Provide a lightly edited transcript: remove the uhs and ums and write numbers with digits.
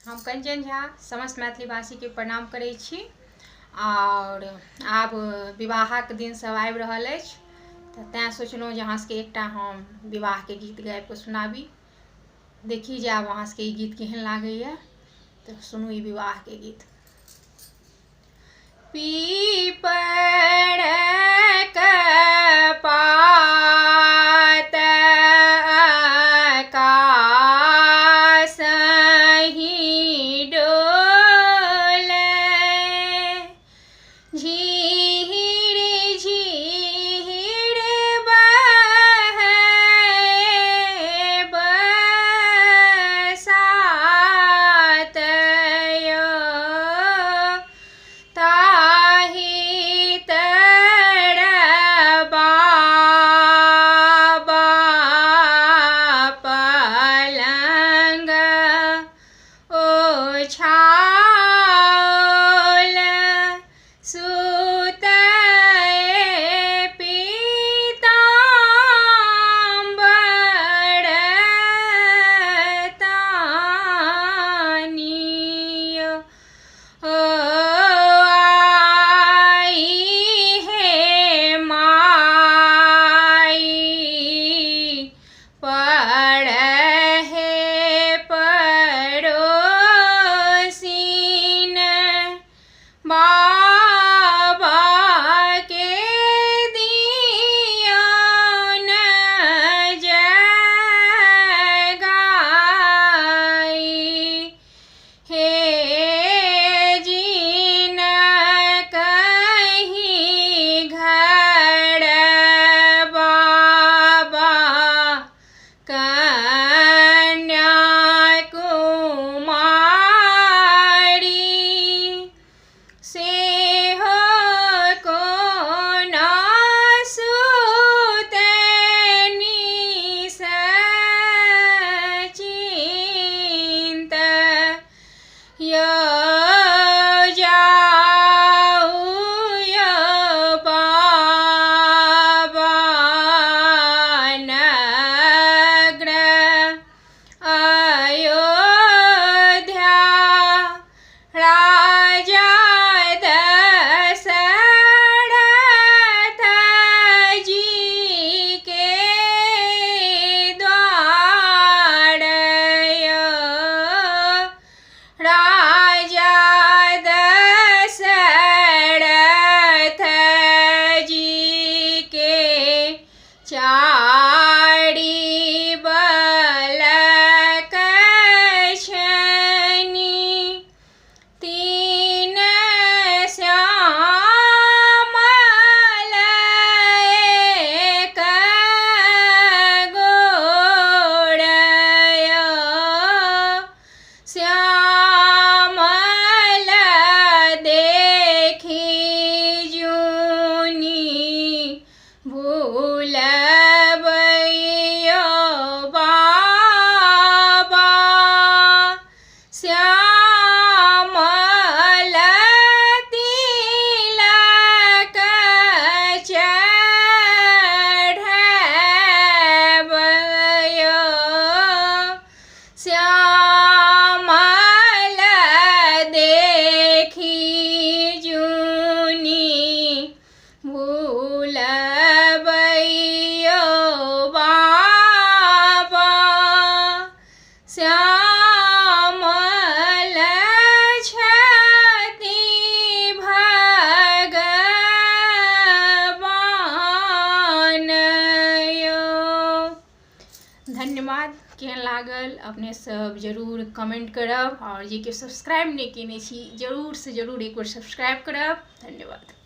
हम कंचन झा समस्त मैथिली भाषी के प्रणाम करै छी। और आब विवाहक दिन सब आबि रहल अछि, तऽ तैं सोचलहुँ जे अहाँ सबके एकटा हम विवाह के गीत गाबि कऽ सुनाबी। देखी जे आब अहाँ सबके ई गीत केहन लागैए, तऽ सुनू ई विवाह के गीत। पीपरक पात आकाशहि डोलै, झिहिर झिहिर बहै बरसात यौ, ताहि तर बाबा पलंग ओछाओल, सुतै पीताम्बर तानि यौ, आई हे माई पढ़े पड़ोसिन, बाबा के दियौन जगाई, हे जिनकहि घर बाबा कन्याकुमारी, सेहो कोना सुतै निश्चिन्त यौ, जाऊ यौ बाबा नगर अयोध्या, राजा दशरथ जी के द्वार यौ, राजा दशरथ जी के चारि बालक छनि, तीन श्यामल एक गोर यौ, श्यामल देखी जुनि भूलबै यौ बाबा, श्यामल तिलक चढ़बै यौ, श्यामल देखी जुनि भूलबै यौ बाबा, श्यामल छथि भगवान यौ। धन्यवाद। केहन लागल अपने सब जरूर कमेंट करब, और जे केओ सब्सक्राइब नहीं केने छी जरूर से जरूर एक बार सब्सक्राइब करब। धन्यवाद।